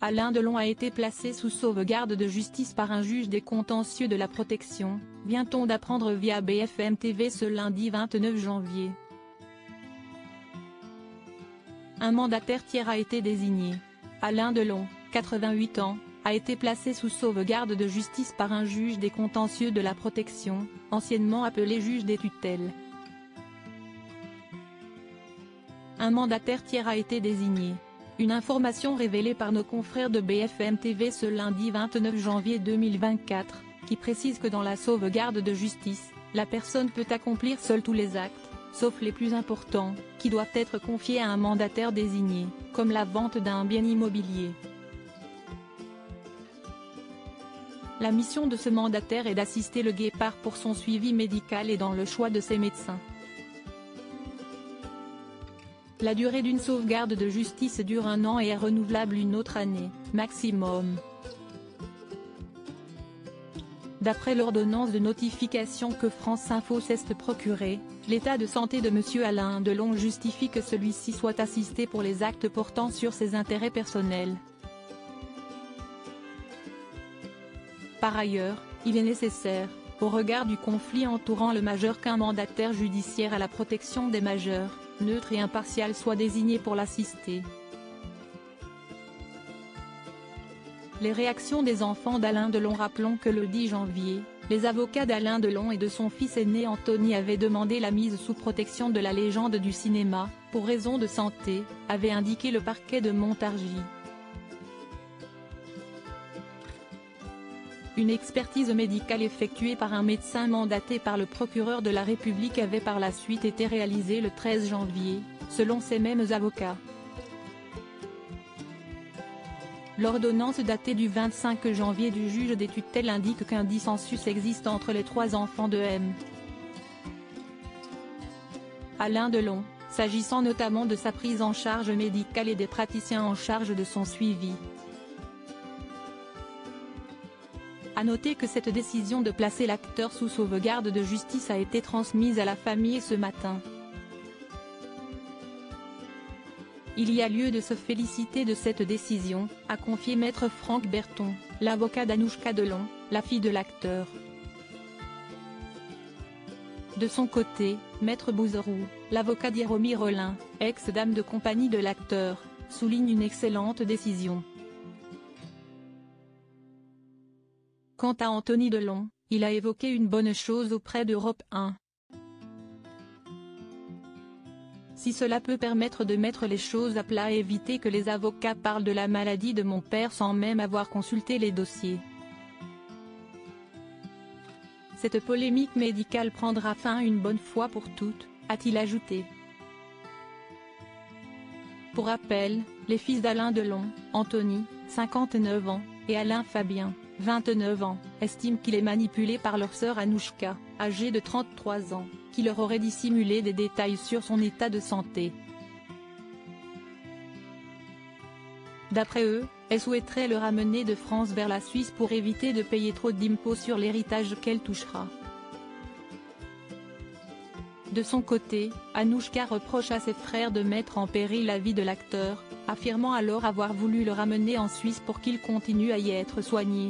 Alain Delon a été placé sous sauvegarde de justice par un juge des contentieux de la protection, vient-on d'apprendre via BFM TV ce lundi 29 janvier. Un mandataire tiers a été désigné. Alain Delon, 88 ans, a été placé sous sauvegarde de justice par un juge des contentieux de la protection, anciennement appelé juge des tutelles. Un mandataire tiers a été désigné. Une information révélée par nos confrères de BFM TV ce lundi 29 janvier 2024, qui précise que dans la sauvegarde de justice, la personne peut accomplir seule tous les actes, sauf les plus importants, qui doivent être confiés à un mandataire désigné, comme la vente d'un bien immobilier. La mission de ce mandataire est d'assister le guépard pour son suivi médical et dans le choix de ses médecins. La durée d'une sauvegarde de justice dure 1 an et est renouvelable une autre année, maximum. D'après l'ordonnance de notification que France Info s'est procurée, l'état de santé de M. Alain Delon justifie que celui-ci soit assisté pour les actes portant sur ses intérêts personnels. Par ailleurs, il est nécessaire, au regard du conflit entourant le majeur, qu'un mandataire judiciaire à la protection des majeurs, neutre et impartial, soit désigné pour l'assister. Les réactions des enfants d'Alain Delon. Rappelons que le 10 janvier, les avocats d'Alain Delon et de son fils aîné Anthony avaient demandé la mise sous protection de la légende du cinéma, pour raison de santé, avait indiqué le parquet de Montargis. Une expertise médicale effectuée par un médecin mandaté par le procureur de la République avait par la suite été réalisée le 13 janvier, selon ces mêmes avocats. L'ordonnance datée du 25 janvier du juge des tutelles indique qu'un dissensus existe entre les 3 enfants de M. Alain Delon, s'agissant notamment de sa prise en charge médicale et des praticiens en charge de son suivi. À noter que cette décision de placer l'acteur sous sauvegarde de justice a été transmise à la famille ce matin. Il y a lieu de se féliciter de cette décision, a confié Maître Franck Berton, l'avocat d'Anouchka Delon, la fille de l'acteur. De son côté, Maître Bouzeroux, l'avocat d'Hiromi Rollin, ex-dame de compagnie de l'acteur, souligne une excellente décision. Quant à Anthony Delon, il a évoqué une bonne chose auprès d'Europe 1. Si cela peut permettre de mettre les choses à plat et éviter que les avocats parlent de la maladie de mon père sans même avoir consulté les dossiers. Cette polémique médicale prendra fin une bonne fois pour toutes, a-t-il ajouté. Pour rappel, les fils d'Alain Delon, Anthony, 59 ans, et Alain Fabien, 29 ans, estiment qu'il est manipulé par leur sœur Anouchka, âgée de 33 ans, qui leur aurait dissimulé des détails sur son état de santé. D'après eux, elle souhaiterait le ramener de France vers la Suisse pour éviter de payer trop d'impôts sur l'héritage qu'elle touchera. De son côté, Anouchka reproche à ses frères de mettre en péril la vie de l'acteur, affirmant alors avoir voulu le ramener en Suisse pour qu'il continue à y être soigné.